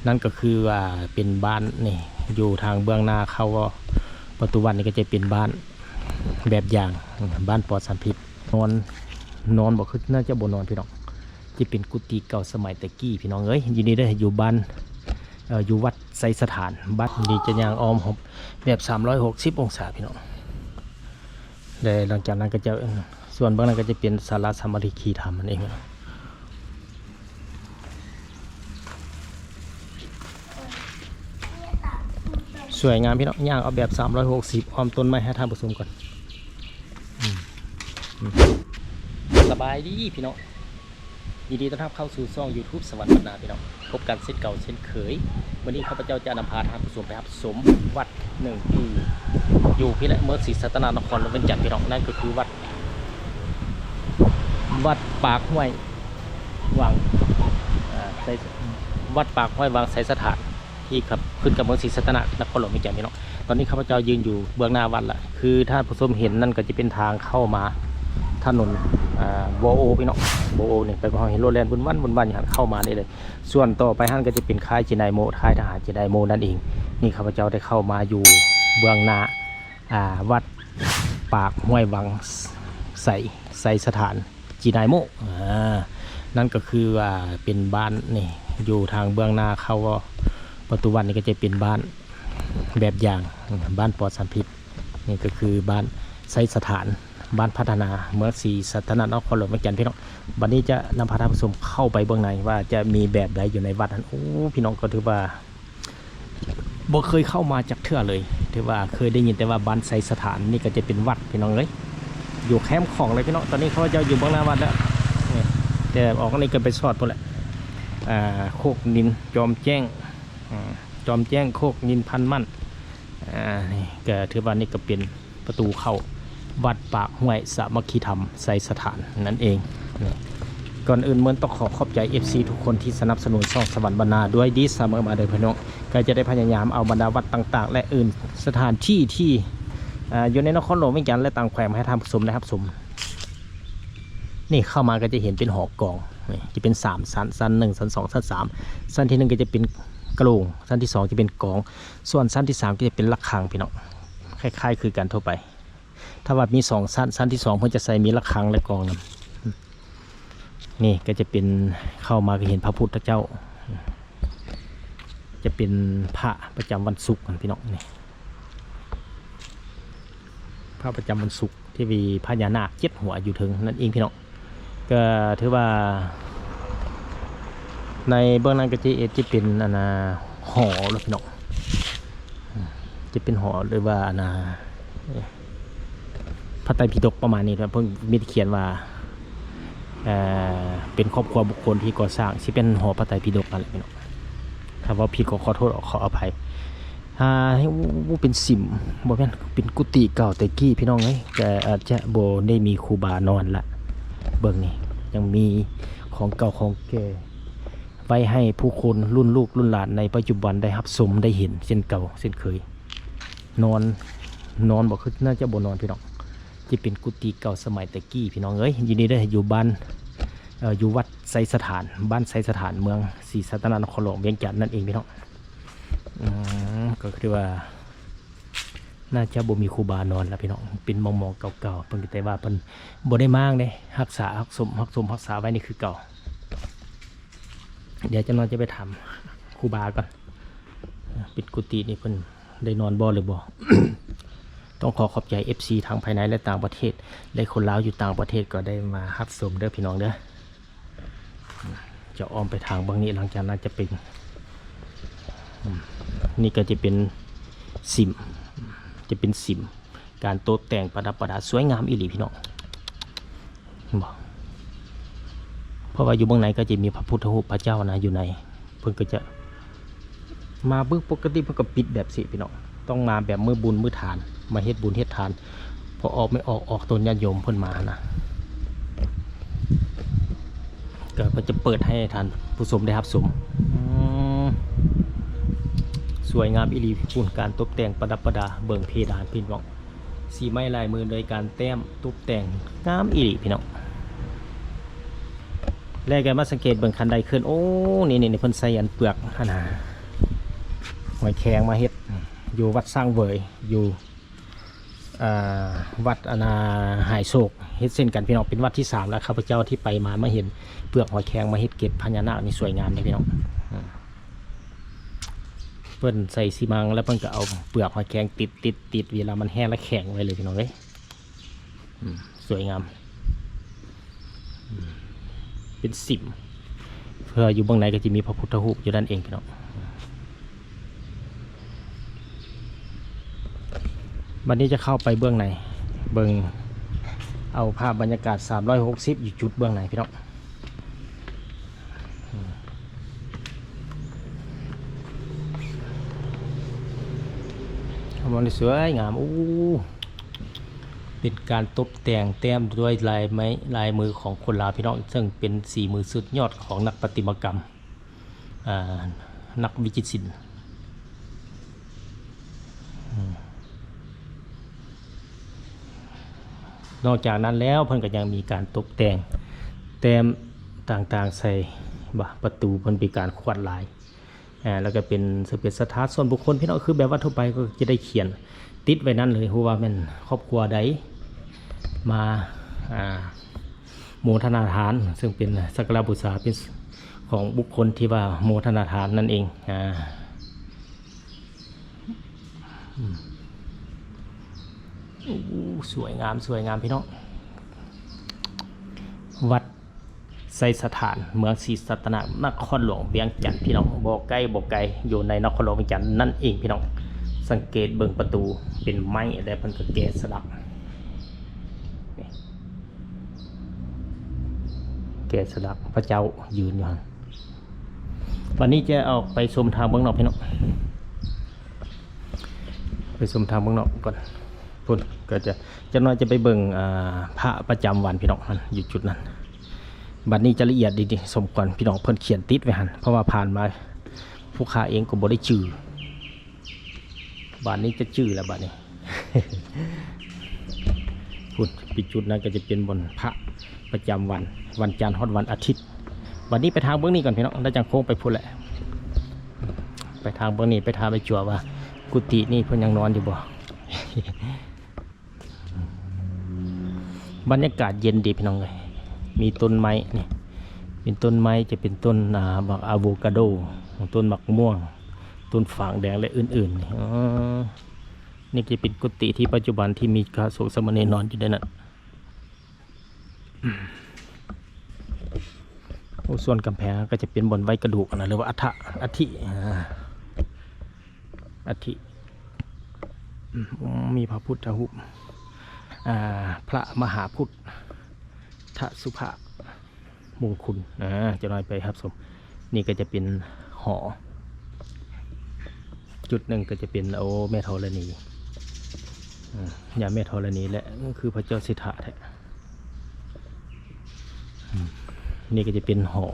นั่นก็คือว่าเป็นบ้านนี่อยู่ทางเบื้องหน้าเขาก็ประตูวัดนี่ก็จะเป็นบ้านแบบอย่างบ้านปลอดสารพิษนอนบอกคือน่าจะบ่นอนพี่น้องที่เป็นกุฏิเก่าสมัยตะกี้พี่น้องเอ้ยยินดีได้อยู่บ้านอยู่วัดไซสถานบ้านนี้จะยางอ้อมแบบ360องศาพี่น้องแล้วหลังจากนั้นก็จะส่วนเบื้องนั้นก็จะเป็นศาลาสามัคคีธรรมนั่นเองสวยงามพี่น้องย่างเอาแบบ360อ้อมต้นไม้ให้ท่านผู้ชมก่อนสบายดีพี่น้องยินดีต้อนรับเข้าสู่ช่อง YouTube สวรรค์บรรณาพี่น้องพบกันเช่นเก่าเช่นเคยวันนี้ข้าพเจ้าจะนำพาท่านผู้ชมไปรับชมวัดหนึ่งที่อยู่พี่และเมื่อศรีสัตนานครเป็นจัดพี่น้องนั่นก็คือวัดปากห้วยวังวัดปากห้วยวังไสสถานที่ครับขึ้นกับเมืองศรีสัตนครเป็นจัดพี่น้องตอนนี้ข้าพเจ้ายืนอยู่เบื้องหน้าวัดละคือท่านผู้ชมเห็นนั่นก็จะเป็นทางเข้ามาถนนโบโอพี่น้องโบโอเนี่ยไปพอเห็นรถแลนบุญวันอย่างเข้ามาได้เลยส่วนต่อไปท่านก็จะเป็นค่ายเจไดโมค่ายทหารเจไดโมนั่นเองนี่ข้าพเจ้าได้เข้ามาอยู่เบื้องหน้าวัดปากห้วยวังใสสถานเจไดโมนั่นก็คือว่าเป็นบ้านนี่อยู่ทางเบื้องหน้าเขาก็ประตูวัดนี่ก็จะเป็นบ้านแบบอย่างบ้านปลอดสารพิษนี่ก็คือบ้านไซสถานบ้านพัฒนาเมืองศรีสัตนครหลวงจันทร์พี่น้องวันนี้จะนำพาท่านผู้ชมเข้าไปเบื้องในว่าจะมีแบบใดอยู่ในวัดนั้นโอ้พี่น้องก็ถือว่าบ่เคยเข้ามาจากเทื่อเลยถือว่าเคยได้ยินแต่ว่าบ้านไซสถานนี่ก็จะเป็นวัดพี่น้องเลยอยู่แคมป์ของเลยพี่น้องตอนนี้เขาจะอยู่เบื้องหน้าวัดแล้วแต่ออกนี่ก็ไปสอดพวกแหละโคกนินจอมแจ้งโคกนินพันมั่นนี่ก็ถือว่านี่ก็เป็นประตูเข้าวัดปากห้วยสามัคคีธรรมไสสถานนั่นเองก่อนอื่นเมื่อต้องขอบใจ FC ทุกคนที่สนับสนุนช่องสวรรค์บรรณาด้วยดีเสมอมาโดยพี่น้องก็จะได้พยายามเอาบรรดาวัดต่างๆและอื่นสถานที่ที่อยู่ในนครหลวงเวียงจันทร์และต่างแขวงมาให้ท่านผู้ชมนะครับชมนี่เข้ามาก็จะเห็นเป็นหอกองจะเป็น3ชั้นชั้น1ชั้น2ชั้น3ชั้นที่1ก็จะเป็นกระโหลกชั้นที่2จะเป็นกองส่วนชั้นที่3ก็จะเป็นระฆังพี่น้องคล้ายๆคือการทั่วไปถ้าว่ามี2ชั้นที่2เพื่อจะใส่มีระฆังและกองนี่ก็จะเป็นเข้ามาก็เห็นพระพุทธเจ้าจะเป็นพระประจำวันศุกร์พี่น้องนี่พระประจำวันศุกร์ที่มีพญานาค7 หัวอยู่ถึงนั่นเองพี่น้องก็ถือว่าในเบื้องนั้นก็จะเป็นหอแล้วพี่น้องจะเป็นหอหรือว่าพระไตรปิฎกประมาณนี้นะเพิ่งมีเขียนว่าเป็นครอบครัวบุคคลที่ก่อสร้างที่เป็นหอพระไตรปิฎกอะไรพี่น้องถ้าว่าผิดก็ขอโทษขออภัยให้เป็นสิมบอกกันเป็นกุฏิเก่าแต่กี้พี่น้องแต่อาจจะโบได้มีครูบานอนละเบื้องนี้ยังมีของเก่าของแก่ไว้ให้ผู้คนรุ่นลูกรุ่นหลานในปัจจุบันได้รับชมได้เห็นเช่นเก่าเช่นเคยนอนบอกคือน่าจะโบนอนพี่น้องที่เป็นกุฏิเก่าสมัยตะกี้พี่น้องยินดีได้อยู่บ้านอยู่วัดไซสถานบ้านไซสถานเมืองศรีสัตนครหลวงเวียงจันทร์นั่นเองพี่น้องก็คือว่าน่าจะบ่มีครูบานอนแล้วพี่น้องเป็นมองเก่าๆเพิ่งแต่ว่าเพิ่นบ่ได้มากเลยรักษารักษาไว้นี่คือเก่าเดี๋ยวจะนอนจะไปทำครูบาก่อนปิดกุฏินี่เพิ่นได้นอนบ่หรือบ่ ต้องขอบใจ FC ทางภายในและต่างประเทศและคนลาวอยู่ต่างประเทศก็ได้มารับชมเด้อพี่น้องเด้อจะอ้อมไปทางบางนี้หลังจากนั้นจะเป็นนี่ก็จะเป็นสิมการโต๊ะแต่งประดับประดาสวยงามอีหลีพี่น้องบอกเพราะว่าอยู่เบื้องในก็จะมีพระพุทธรูปพระเจ้านะอยู่ในเพิ่งก็จะมาเบื้องปกติเพิ่งก็ปิดแบบสิพี่น้องต้องมาแบบมือบุญมือทานมาเฮ็ดบุญเฮ็ดทานพอออกไม่ออกตนญาติโยมเพิ่นมานะก็จะเปิดให้ท่านผู้ชมได้รับชมสวยงามอีหลีพุ่นการตกแต่งประดับประดาเบิ่งเพดานพี่น้องสีไม้ลายมือโดยการแต้มตกแต่งงามอีหลีพี่น้องแรกกันมาสังเกตเบิ่งคันใดขึ้นโอ้นี่เพิ่นใส่อันเปลือกนะ หอยแครงมาเฮ็ดอยู่วัดสร้างเวยอยู่วัดอนาหายโศกเฮ็ดเส้นกันพี่น้องเป็นวัดที่3แล้วข้าพเจ้าที่ไปมาเห็นเปลือกหอยแครงมาเฮ็ดเก็บพญานาคนี่สวยงามเลยพี่น้องเพิ่นใส่ซีมังแล้วเพิ่นก็เอาเปลือกหอยแครงติดเวลามันแห้งแล้วแข็งไว้เลยพี่น้องเลยสวยงามเป็นสิมเพื่ออยู่เบื้องในก็จะมีพระพุทธรูปอยู่ด้านเองพี่น้องวันนี้จะเข้าไปเบื้องในเบื้องเอาภาพบรรยากาศ360อยู่จุดเบื้องในพี่น้องมันสวยงามเป็นการตกแต่งแต้มด้วยลายมือของคนลาวพี่น้องซึ่งเป็นสีมือสุดยอดของนักประติมากรรมนักวิจิตรศิลป์นอกจากนั้นแล้วเพิ่นก็ยังมีการตกแต่งแต้มต่างๆใส่ประตูเพิ่นเป็นการขวดลายแล้วก็เป็นสถานส่วนบุคคลพี่น้องคือแบบว่าทั่วไปก็จะได้เขียนติดไว้นั่นเลยเพราะว่ามันครอบครัวใดมาโมทนาทานซึ่งเป็นสักการะบูชาเป็นของบุคคลที่ว่าโมทนาทานนั่นเองสวยงามพี่น้องวัดไซสถานเมืองศรีสัตนนครหลวงเวียงจันทร์พี่น้องบ่ไกลอยู่ในนครหลวงเวียงจันทร์นั่นเองพี่น้องสังเกตเบิ่งประตูเป็นไม้แต่เพิ่นก็แกะสลักพระเจ้ายืนอยู่วันนี้จะออกไปชมทางเบื้องนอกพี่น้องไปชมทางเบื้องนอกก่อนพุ่นก็จะน้อยจะไปเบิ่งพระประจำวันพี่น้องมันอยู่จุดนั้นบัดนี้จะละเอียดดีๆสมก่อนพี่น้องเพิ่นเขียนติดไว้หันเพราะว่าผ่านมาผู้ค้าเองก็บ่ได้จื่อบัดนี้จะจื่อแล้วบัดนี้ พุ่นปิดจุดนั้นก็จะเป็นบนพระประจำวันจันทร์ฮอดวันอาทิตย์วันนี้ไปทางเบื้องนี้ก่อนพี่น้องแล้วจังโค้งไปพุ่นแหละไปทางเบื้องนี้ไปทางไปจั่วว่ากุฏินี่เพิ่นยังนอนอยู่บ่ บรรยากาศเย็นดีพี่น้องเลยมีต้นไม้นี่เป็นต้นไม้จะเป็นต้นบักอะโวคาโดต้นมะม่วงต้นฝางแดงและอื่นๆนี่จะเป็นกุฏิที่ปัจจุบันที่มีพระสงฆ์สามเณรนอนอยู่ในนั้นส่วนกำแพงก็จะเป็นบนไว้กระดูกนะหรือว่าอัฐิมีพระพุทธรูปพระมหาพุทธสุภมงคลจะน้อยไปครับสมนี่ก็จะเป็นหอจุดหนึ่งก็จะเป็นแม่ธรณียาแม่ธรณีและคือพระเจ้าสิทธะแท้นี่ก็จะเป็นหอ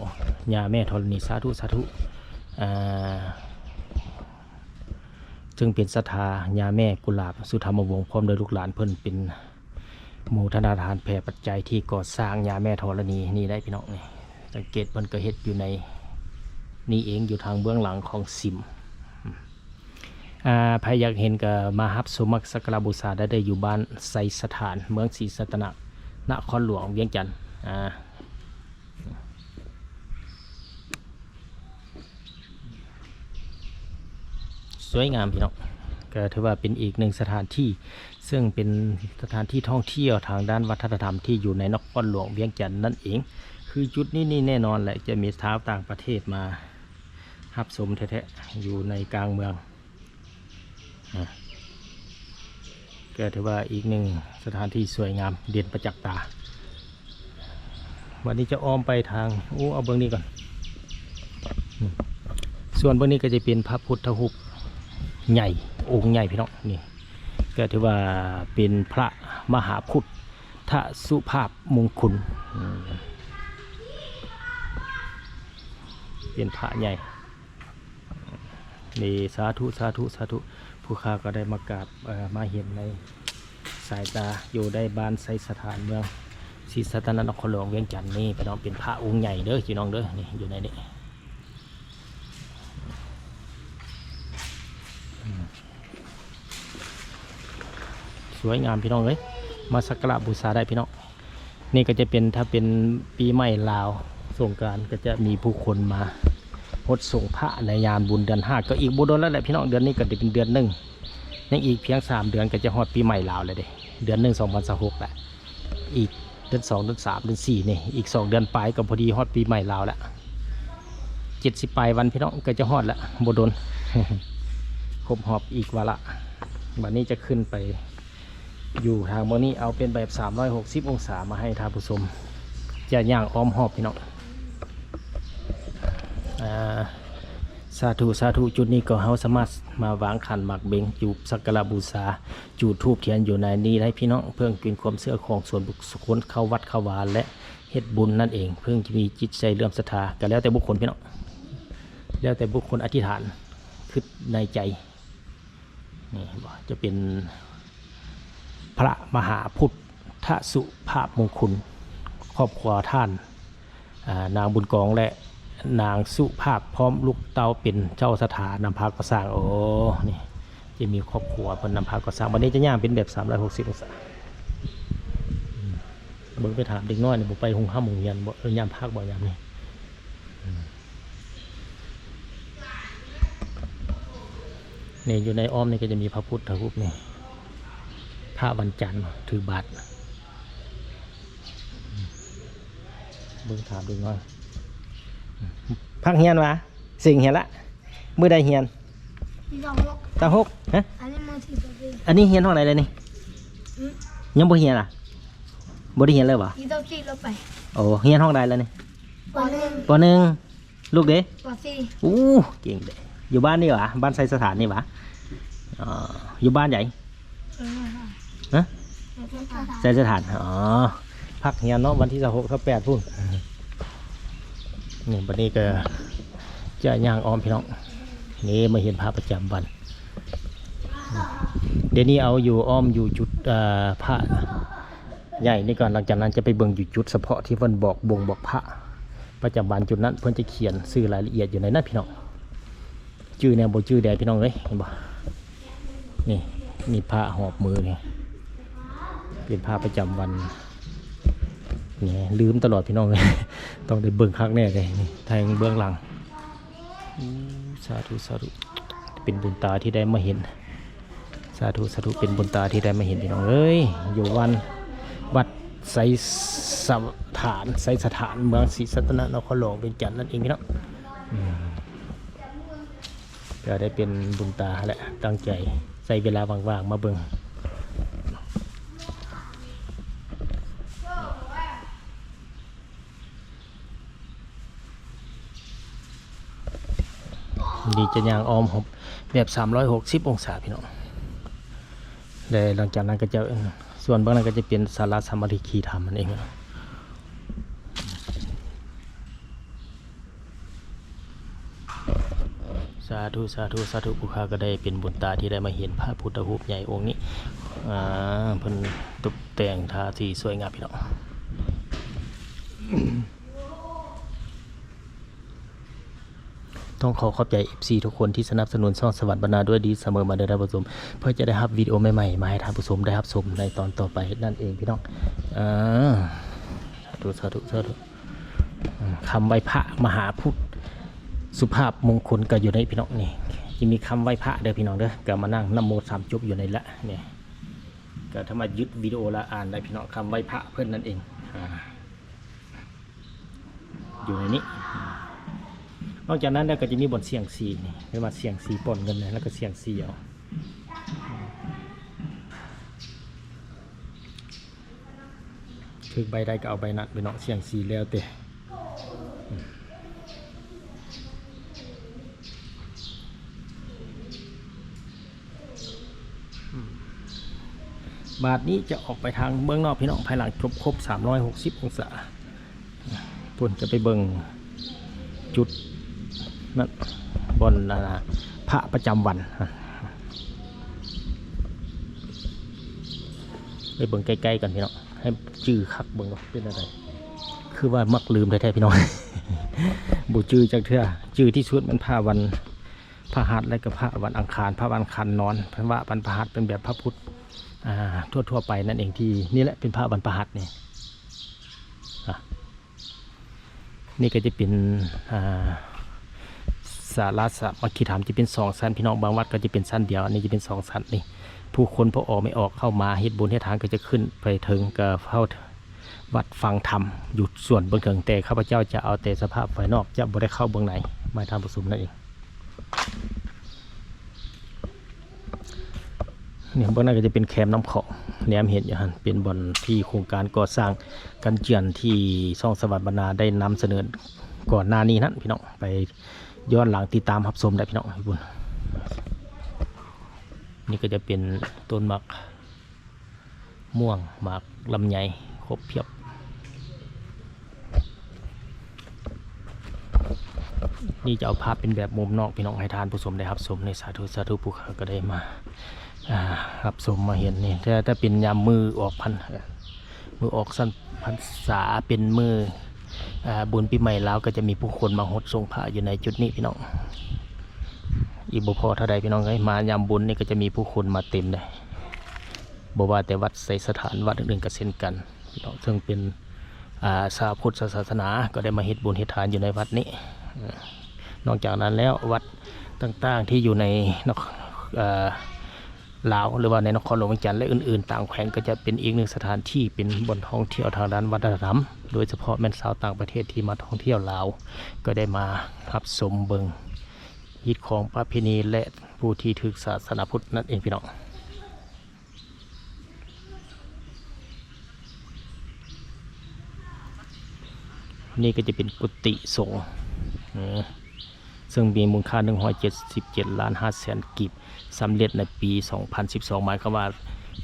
ยาแม่ธรณีสาธุจึงเป็นศรัทธายาแม่กุหลาบสุธรรมวงศ์พร้อมโดยลูกหลานเพิ่นเป็นโมทนาทานแผ่ปัจจัยที่ก่อสร้างยาแม่ธรณีนี่ได้พี่น้องนี่สังเกตเพิ่นก็เฮ็ดอยู่ในนี่เองอยู่ทางเบื้องหลังของสิมใครอยากเห็นก็มาฮับสมักสักการะบูชาได้อยู่บ้านไซสถานเมืองศรีสัตนนครหลวงเวียงจันทร์สวยงามพี่น้องก็ถือว่าเป็นอีกหนึ่งสถานที่ซึ่งเป็นสถานที่ท่องเที่ยวทางด้านวัฒนธรรมที่อยู่ในนครหลวงเวียงจันทร์นั่นเองคือจุดนี้นี่แน่นอนแหละจะมีท้าวต่างประเทศมาฮับชมแท้ๆอยู่ในกลางเมืองก็ถือว่าอีกหนึ่งสถานที่สวยงามเด่นประจักษ์ตาวันนี้จะอ้อมไปทางเอาเบื้องนี้ก่อนส่วนเบื้องนี้ก็จะเป็นพระพุทธรูปใหญ่องค์ใหญ่พี่น้องนี่ก็ถือว่าเป็นพระมหาพุทธสุภาพมงคลเป็นพระใหญ่นี่สาธุผู้ค้าก็ได้มากราบมาเห็นในสายตาอยู่ได้บ้านไซสถานเมืองศรีสัตนนครหลวงเวียงจันทร์นี่พี่น้องเป็นพระองค์ใหญ่เด้อพี่น้องเด้อนี่อยู่ในนี้ สวยงามพี่น้องเลยมาสักการะบูชาได้พี่น้องนี่ก็จะเป็นถ้าเป็นปีใหม่ลาวสงกรานต์ก็จะมีผู้คนมาฮดส่งพระในยามบุญเดือน5ก็อีกบ่โดนแล้วแหละพี่น้องเดือนนี้ก็จะเป็นเดือน1ยังอีกเพียง3 เดือนก็จะฮอดปีใหม่ลาวเลยเด้เดือน1 2026แหละอีกเดือน2เดือน3เดือน4นี่อีก2 เดือนปลายก็พอดีฮอดปีใหม่ลาวแล้ว70ปลายวันพี่น้องก็จะฮอดแล้วบ่โดน ครบหอบอีกวาระวันนี้จะขึ้นไปอยู่ทางโมนี่เอาเป็นแบบ360องศามาให้ท่านผู้ชมจะย่างอ้อมหอบพี่น้องสาธุจุดนี้ก็เฮาสามารถมาวางขันหมักเบงจูบสักการะบูชาจูดธูปเทียนอยู่ในนี้ให้พี่น้องเพื่อเป็นความเชื่อของส่วนบุคคลเข้าวัดเข้าวาและเฮ็ดบุญนั่นเองเพื่อจะมีจิตใจเลื่อมศรัทธาก็แล้วแต่บุคคลพี่น้องแล้วแต่บุคคลอธิษฐานคือในใจนี่จะเป็นพระมหาพุทธสุภาพมงคลครอบครัวท่านนางบุญกองและนางสุภาพพร้อมลูกเต้าเป็นเจ้าสถานนำพาก่อสร้างโอ้นี่จะมีครอบครัวเพิ่นนำพาก่อสร้างวันนี้จะย่างเป็นแบบ360องศาเบิ่งไปถามเด็กน้อยนี่บ่ไปหงห้าหมู่ยันบ่ยามพักบ่ยามนี้นี่อยู่ในอ้อมนี่ก็จะมีพระพุทธรูปนี่พระวันจันทร์ถือบาตรเบิ่งถามเด็กน้อยพักเฮียนวะสิ่งเฮียนละมือใดเฮียนตาหกฮะอันนี้เฮียนห้องไหนเลยนี่ยังบ่เฮียนอ่ะบ่ได้เฮียนเลยวะโอ้เฮียนห้องใดแล้วนี่ป .1 ลูกเด้ป .4 อู้เก่งเด้อยู่บ้านนี่หวะบ้านไซสถานนี่หวะอยู่บ้านใหญ่ฮะไซสถานอ๋อพักเฮียนเนาะวันที่26 28พุ่นนี่วันนี้ก็จะย่างอ้อมพี่น้องนี่มาเห็นพระประจำวันเดี๋ยวนี้เอาอยู่อ้อมอยู่จุดพระใหญ่นี่ก่อนหลังจากนั้นจะไปเบิ่งอยู่จุดเฉพาะที่เพิ่นบอกบ่งบอกพระประจำวันจุดนั้นเพิ่นจะเขียนชื่อรายละเอียดอยู่ในนั้นพี่น้องชื่อแนวบ่ชื่อแดพี่น้องเลยเห็นบ่นี่พระหอบมือนี่เป็นพระประจำวันนี่ลืมตลอดพี่น้องเลยต้องได้เบิ่งคักแน่เลยนี่ทางเบื้องหลังสาธุเป็นบุญตาที่ได้มาเห็นสาธุเป็นบุญตาที่ได้มาเห็นพี่น้องเอ้ยอยู่วัดไสสถานเมืองศรีสัตนนครหลวงเป็นจันทร์นั่นเองพี่น้องก็ได้เป็นบุญตาแหละตั้งใจใส่เวลาว่างๆมาเบิ่งดีจะย่างอ้อมหอบแบบ360องศาพี่น้องแล้วหลังจากนั้นก็จะส่วนบางนั้นก็จะเป็นศาลาสมาธิคีธรรมนั่นเองสาธุผู้ข้าก็ได้เป็นบุญตาที่ได้มาเห็นพระพุทธรูปใหญ่องค์นี้เพิ่นตกแต่งทาที่สวยงามพี่น้องต้องขอบใจ FC ทุกคนที่สนับสนุนช่องสวัสดิ์บรรณาด้วยดีเสมอมาได้รับชมเพื่อจะได้รับวิดีโอใหม่ๆมาให้ท่านผู้ชมได้รับชมในตอนต่อไปนั่นเองพี่น้องสาธุคำไหว้พระมหาพุทธสุภาพมงคลก็อยู่ในพี่น้องนี่จะมีคำไหว้พระเด้อพี่น้องเด้อก็มานั่งนโม3 จบอยู่ในละเนี่ยก็ถ้ามายึดวิดีโอละอ่านได้พี่น้องคำไหว้พระเพื่อนนั่นเองอยู่ในนี้นอกจากนั้นแล้วก็จะมีบทเสียงซีนี่เรียกว่าเสียงซีปนกันนะแล้วก็เสียงซีเอาคือใบใดก็เอาใบนั้นไปเนาะเสียงซีแล้วแต่บาทนี้จะออกไปทางเบื้องนอกพี่น้องภายหลังครบ360องศาปุ่นจะไปเบิ่งจุดนั่นบนพระประจำวันไปเบิ่งใกล้ๆกันพี่น้องให้จื้อคักเบิ่งว่าเป็นอะไรคือว่ามักลืมแท้ๆพี่น้อง บูจื้อจากเทื่อจื้อที่สุดมันพระวันพระหัตถ์และก็พระวันอังคารพระวันอังคารนอนเพราะว่าวันพระหัตถ์เป็นแบบพระพุทธ ทั่วไปนั่นเองที่นี่แหละเป็นพระบรรพหัตถ์นี่นี่ก็จะเป็นศาลาสมัคคีธรรมจะเป็น2 ชั้นพี่น้องบางวัดก็จะเป็นชั้นเดียวอันนี้จะเป็น2 ชั้นนี่ผู้คนพอออกไม่ออกเข้ามาเฮ็ดบุญเฮ็ดทานก็จะขึ้นไปถึงกับเข้าวัดฟังธรรมอยู่ส่วนเบื้องเถิงแต่ข้าพเจ้าจะเอาแต่สภาพภายนอกจะบ่ได้เข้าเบื้องในมาทำประชุมนั่นเองเนี่ยเบื้องหน้าก็จะเป็นแคมป์น้ำของแนมเห็นอย่างนั้นเป็นบ่อนที่โครงการก่อสร้างกันเจือนที่ช่องสวัสดิ์บรรณาได้นำเสนอก่อนหน้านี้นั้นพี่น้องไปย้อนหลังติดตามรับชมได้พี่น้องพี่บุญนี่ก็จะเป็นต้นหมากม่วงหมากลำไยครบเพียบนี่จะเอาภาพเป็นแบบมุมนอกพี่น้องให้ทานผู้ชมได้รับชมในสาธุผู้ข้าก็ได้มารับชมมาเห็นนี่ถ้าเป็นยามมือออกมือออกสั้นพรรษาเป็นมือบุญปีใหม่แล้วก็จะมีผู้คนมาหดทรงพระอยู่ในจุดนี้พี่น้องอีกบุพอเท่าใดพี่น้องเอ้ยมายามบุญนี่ก็จะมีผู้คนมาเต็มเลยบอกว่าแต่วัดไสสถานวัดอื่นๆก็เช่นกันพี่น้องซึ่งเป็นชาวพุทธศาสนาก็ได้มาเฮ็ดบุญเฮ็ดทานอยู่ในวัดนี้นอกจากนั้นแล้ววัดต่างๆที่อยู่ในลาวหรือว่าในนครหลวงเวียงจันทร์และอื่นๆต่างแขวงก็จะเป็นอีกหนึ่งสถานที่เป็นบ่อนท่องเที่ยวทางด้านวัฒนธรรมโดยเฉพาะแม่นชาวต่างประเทศที่มาท่องเที่ยวลาวก็ได้มารับชมเบิงฮิตของประเพณีและผู้ที่ถือศาสนาพุทธนั่นเองพี่น้องนี่ก็จะเป็นกุฏิสงฆ์ซึ่งมีมูลค่า177,500,000 กีบสำเร็จในปี 2012 หมายความว่า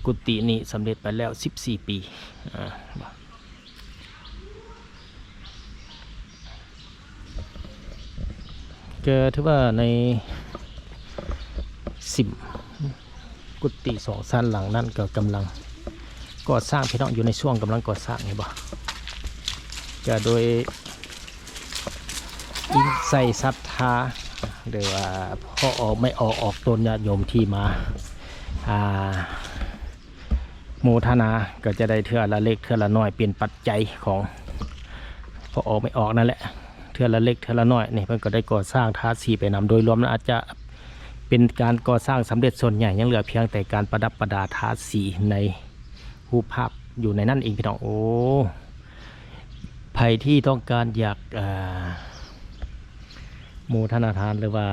กุฏินี้สำเร็จไปแล้ว14 ปีก็ถือว่าใน10กุฏิ2 ชั้นหลังนั้นก็กำลังก่อสร้างพี่น้องอยู่ในช่วงกำลังก่อสร้างนี่บ่ก็โดยอินใส่ศรัทธาหรือว่าพอออกไม่ออกตนญาติโยมที่มาโมทนาก็จะได้เทื่อละเล็กเทื่อละน้อยเป็นปัจจัยของพอออกไม่ออกนั่นแหละเทื่อละเล็กเทื่อละน้อยนี่เพิ่นก็ได้ก่อสร้างทาสีไปนำโดยรวมแล้วอาจจะเป็นการก่อสร้างสำเร็จส่วนใหญ่ยังเหลือเพียงแต่การประดับประดาทาสีในรูปภาพอยู่ในนั่นเองพี่น้องโอ้ใครที่ต้องการอยากโมทนาทานหรือว่า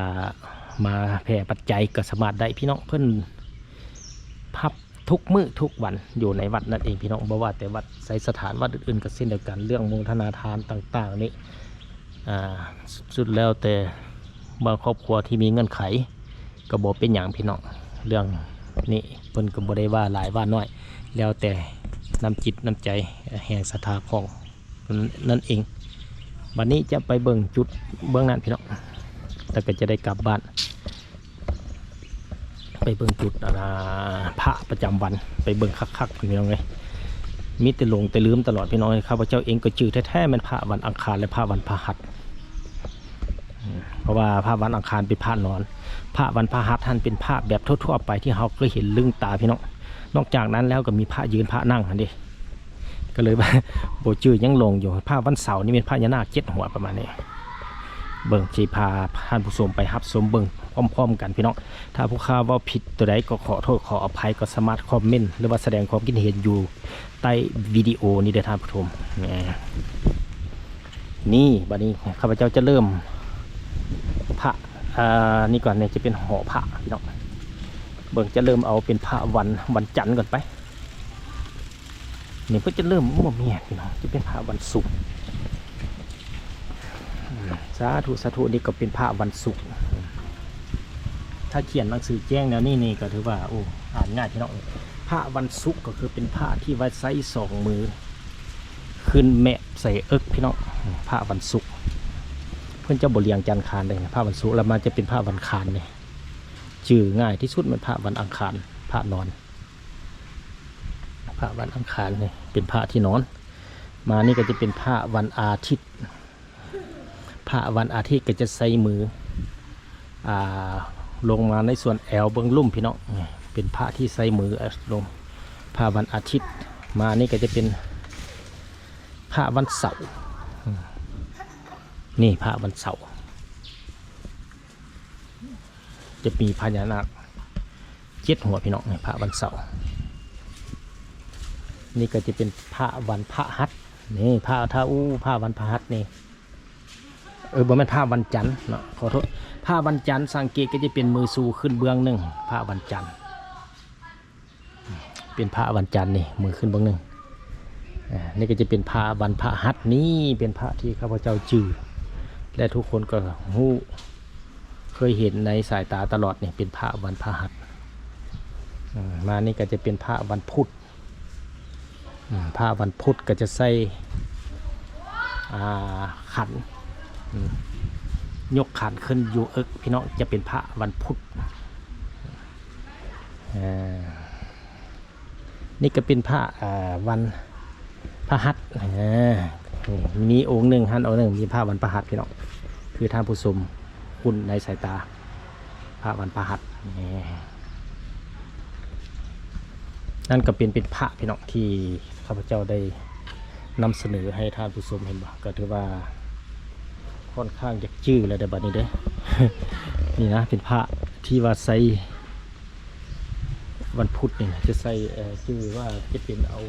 มาแผ่ปัจจัยก็สามารถได้พี่น้องเพิ่นพับทุกมื้อทุกวันอยู่ในวัดนั่นเองพี่น้องบ่ว่าแต่วัดไสสถานวัดอื่นๆก็เช่นเดียวกันเรื่องโมทนาทานต่างๆนี่สุดแล้วแต่บางครอบครัวที่มีเงื่อนไขก็บ่เป็นอย่างพี่น้องเรื่องนี้เพิ่นก็บ่ได้ว่าหลายว่าน้อยแล้วแต่น้ำจิตน้ำใจแห่งศรัทธาของนั่นเองวันนี้จะไปเบิ่งจุดเบื้องนั้นพี่น้องแต่ก็จะได้กลับบ้านไปเบิ่งจุดพระประจำวันไปเบิ่งคักๆพี่น้องเลยมิแต่หลงแต่ลืมตลอดพี่น้องเลยข้าพเจ้าเองก็จืดแท้ๆมันพระวันอังคารและพระวันพฤหัสเพราะว่าพระวันอังคารเป็นพระนอนพระวันพฤหัสท่านเป็นพระแบบทั่วๆไปที่เราเคยเห็นลึงตาพี่น้องนอกจากนั้นแล้วก็มีพระยืนพระนั่งอันนี้ก็เลยว่าโบจื้อยังลงอยู่ภาพวันเสาร์นี่เป็นพญานาค7 หัวประมาณนี้เบิ่งจีพาท่านผู้ชมไปรับชมเบิ่งพร้อมๆกันพี่น้องถ้าผู้ข้าว่าผิดตัวใดก็ขอโทษขออภัยก็สามารถคอมเมนต์หรือว่าแสดงความคิดเห็นอยู่ใต้วิดีโอนี้ได้ท่านผู้ชมนี่บัดนี้ข้าพเจ้าจะเริ่มพระนี่ก่อนเนี่ยจะเป็นห่อพระพี่น้องเบิ่งจะเริ่มเอาเป็นพระวันจันทร์ก่อนไปนี่ก็จะเริ่มมั่วเมียพี่น้องจะเป็นพระวันศุกร์สาธุนี่ก็เป็นพระวันศุกร์ถ้าเขียนหนังสือแจ้งแล้วนี่ก็ถือว่าโอ้อ่านง่ายพี่น้องพระวันศุกร์ก็คือเป็นพระที่ไว้ใส่2 มือขึ้นแม่ใส่พี่น้องพระวันศุกร์เพื่อนจะบเรียงจันทร์คารเลยพระวันศุกร์แล้วมันจะเป็นพระวันคารเนี่ยชื่อง่ายที่สุดมันพระวันอังคารพระนอนพระวันอังคารเนี่ยเป็นพระที่นอนมานี่ก็จะเป็นพระวันอาทิตย์พระวันอาทิตย์ก็จะใส่มือลงมาในส่วนแอวเบื้องลุ่มพี่น้องเป็นพระที่ใส่มือลง ผ้าวันอาทิตย์มานี่ก็จะเป็นผ้าวันเสาร์นี่ผ้าวันเสาร์จะมีพญานาค7 หัวพี่น้องนี่ผ้าวันเสาร์นี่ก็จะเป็นผ้าวันพฤหัสนี่ผ้าผ้าวันพฤหัสนี่บ่แม่นผ้าวันจันทร์เนาะขอโทษผ้าวันจันทร์สังเกตก็จะเป็นมือสูขึ้นเบื้องหนึ่งผ้าวันจันทร์เป็นผ้าวันจันทร์นี่มือขึ้นเบื้องหนึ่งนี่ก็จะเป็นผ้าวันพฤหัสนี่เป็นผ้าที่ข้าพเจ้าจื่อและทุกคนก็ฮู้เคยเห็นในสายตาตลอดนี่เป็นผ้าวันพฤหัสมานี่ก็จะเป็นผ้าวันพุธผ้าวันพุธก็จะใส่ขันยกขันขึ้นอยู่พี่น้องจะเป็นผ้าวันพุธนี่ก็เป็นผ้าวันพฤหัสมีองค์หนึ่งหันองค์หนึ่งมีผ้าวันพฤหัสพี่น้องคือท่านผู้ชมคุณในสายตาผ้าวันพฤหัสนั่นก็เป็นพระพี่น้องที่ข้าพเจ้าได้นำเสนอให้ท่านผู้ชมเห็นบ่ก็ถือว่าค่อนข้างจะจื้อเลยในบัดนี้เด้ นี่นะเป็นพระที่ว่าใส่วันพุธนี่นะจะใส่จื้อว่าจะเป็นเอา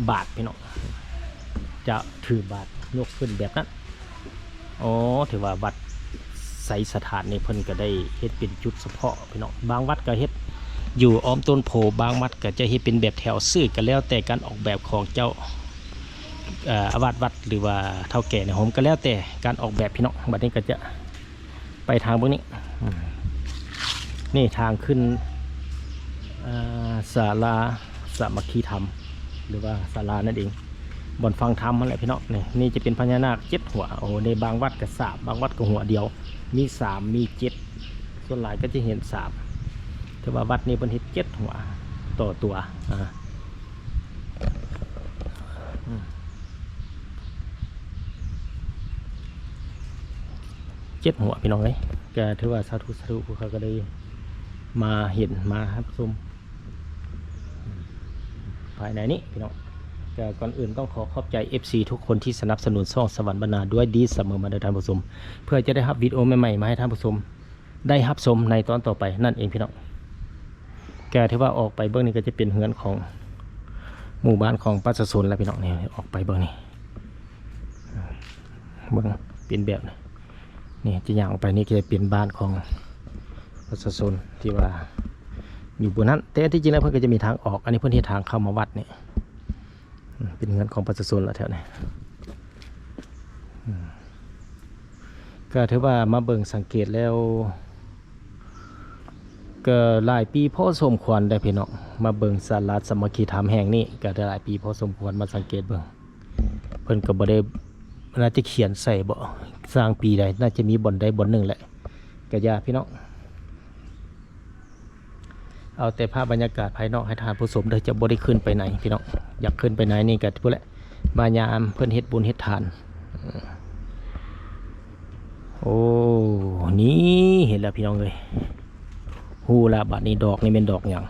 บาทพี่น้องจะถือบาทยกขึ้นแบบนั้นถือว่าวัดใส่สถานในเพิ่นก็ได้เฮ็ดเป็นจุดเฉพาะพี่น้องบางวัดก็เฮ็ดอยู่อ้อมต้นโพบางวัดก็จะเฮ็ดเป็นแบบแถวซื่อกันแล้วแต่การออกแบบของเจ้าอาวาสวัดหรือว่าเฒ่าแก่ในโฮมก็แล้วแต่การออกแบบพี่น้องบัดนี้ก็จะไปทางพวกนี้นี่ทางขึ้นศาลาสามัคคีธรรมหรือว่าศาลานั่นเองบ่อนฟังธรรมนั่นแหละพี่น้องนี่จะเป็นพญานาค7 หัวในบางวัดก็3บางวัดก็หัวเดียวมี3มี7ส่วนหลายก็จะเห็น3ถือว่าวัดนี้เพิ่นเฮ็ด7 หัวต่อตัว7 หัวพี่น้องเลยก็ถือว่าสาธุเขาก็ได้มาเห็นมาครับชมภายในนี้พี่น้องก็ก่อนอื่นต้องขอบใจ FC ทุกคนที่สนับสนุนช่องสวรรค์บรรณาด้วยดีเสมอมาโดยท่านผู้ชมเพื่อจะได้รับวิดีโอใหม่ๆมาให้ท่านผู้ชมได้รับชมในตอนต่อไปนั่นเองพี่น้องแกที่ว่าออกไปเบื้องนี้ก็จะเป็นเฮือนของหมู่บ้านของปัสสนแล้วพี่น้องนี่ออกไปเบื้องนี้เบื้องเป็นแบบนี่จะย่างออกไปนี่ก็จะเป็นบ้านของปัสสนที่ว่าอยู่บนนั้นแต่ที่จริงแล้วเพื่อนก็จะมีทางออกอันนี้เพื่อนที่ทางเข้ามาวัดนี่เป็นเฮือนของปัสสนแล้วแถวนี้ก็ถือว่ามาเบิ่งสังเกตแล้วก็หลายปีพอสมควรได้พี่น้องมาเบิ่งศาลาสามัคคีธรรมแห่งนี้ก็ได้หลายปีพอสมควรมาสังเกตเบิ่งเพิ่นก็บ่ได้น่าจะเขียนใส่บ่สร้างปีใดน่าจะมีบ่อนใดบ่อนหนึ่งแหละก็อย่าพี่น้องเอาแต่ภาพบรรยากาศภายนอกให้ทานผู้ชมเด้อจะบ่ได้ขึ้นไปไหนพี่น้องอยากขึ้นไปไหนนี่ก็พูดแหละมายามเพิ่นเฮ็ดบุญเฮ็ดทานโอ้นี่เห็นแล้วพี่น้องเลยฮู้ละบัดนี้ดอกนี่เป็นดอกอย่าง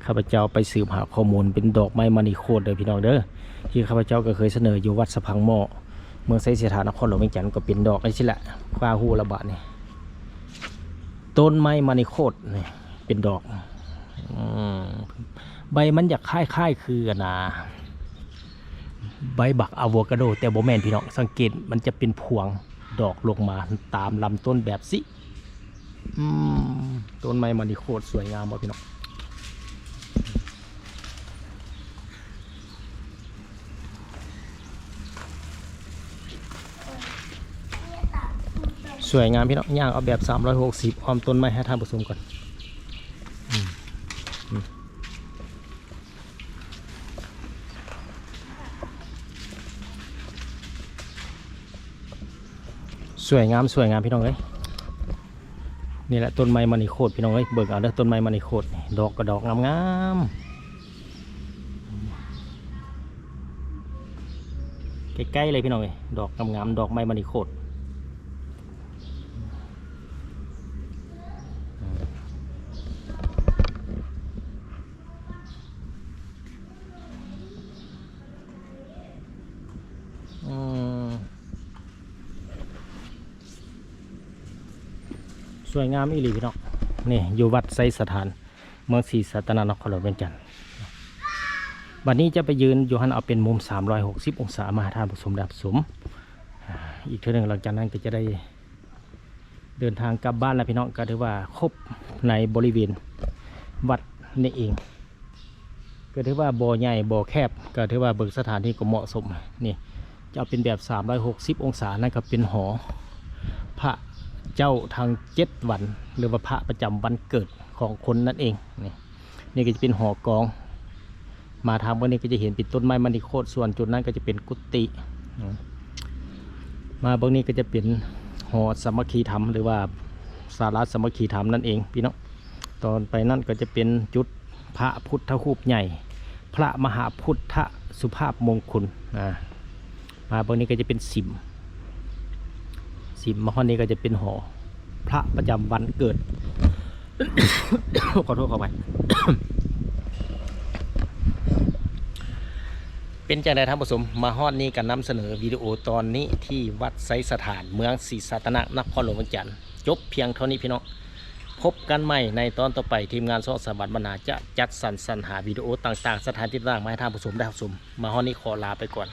ข้าพเจ้าไปสืบหาข้อมูลเป็นดอกไม้มณีโคตรเลยพี่น้องเด้อที่ข้าพเจ้าก็เคยเสนออยู่วัดสะพังหม้อเมืองไซเสถานครหลวงเวียงจันทร์ก็เป็นดอกนี่สิแหละคว้าฮู้ละบัดนี่ต้นไม้มณีโคตรนี่เป็นดอกใบมันอยากคล้ายๆคือนะใบบักอะโวคาโดแต่บ่แม่นพี่น้องสังเกตมันจะเป็นพวงดอกลงมาตามลำต้นแบบสิต้นไม้มันนี่โคตรสวยงามบ่พี่น้องสวยงามพี่น้องย่างเอาแบบ360อ้อมต้นไม้ให้ท่านผู้ชมก่อนสวยงามพี่น้องเอ้ยนี่แหละต้นไม้มันนี่โคตรพี่น้องเอ้ยเบิกเอาเด้อต้นไม้มันนี่โคตรดอกกระดอกงามใกล้ๆเลยพี่น้องเอ้ยดอกงามดอกไม้มันนี่โคตร วยงามอีหลีพี่น้องนี่อยู่วัดไซสถานเมืองศรีสัตนนครหลวงเวียงจันทน์วันนี้จะไปยืนอยู่หันเอาเป็นมุม360องศามาท่านผู้ชมรับสมอีกเท่านึงหลังจากนั้นก็จะได้เดินทางกลับบ้านแล้วพี่น้องก็ถือว่าครบในบริเวณวัดนี่เองก็ถือว่าบ่อใหญ่บ่อแคบก็ถือว่าเบิกสถานที่ก็เหมาะสมนี่จะเอาเป็นแบบ360องศานั่นก็เป็นหอพระเจ้าทาง7 วันหรือว่าพระประจำวันเกิดของคนนั่นเองนี่ก็จะเป็นหอกองมาทางบนนี้ก็จะเห็นเป็นต้นไม้มันนิโคตรส่วนจุดนั้นก็จะเป็นกุฏิมาบางนี้ก็จะเป็นหอสามัคคีธรรมหรือว่าศาลาสามัคคีธรรมนั่นเองพี่น้องตอนไปนั่นก็จะเป็นจุดพระพุทธรูปใหญ่พระมหาพุทธสุภาพมงคลมาบางนี้ก็จะเป็นสิมมาห้องนี้ก็จะเป็นหอพระประจำวันเกิด ขอโทษขอไป เป็นจังไดท่านผู้ชมมาฮอดนี้กันนำเสนอวิดีโอตอนนี้ที่วัดไซสถานเมืองศรีสัตนนครหลวงเวียงจันทน์จบเพียงเท่านี้พี่น้องพบกันใหม่ในตอนต่อไปทีมงานช่องสวัสดิ์บรรณาจะจัดสรรหาวิดีโอต่างๆสถานที่ต่างๆมาให้ท่านผู้ชมได้รับชมมาฮอดนี้ขอลาไปก่อน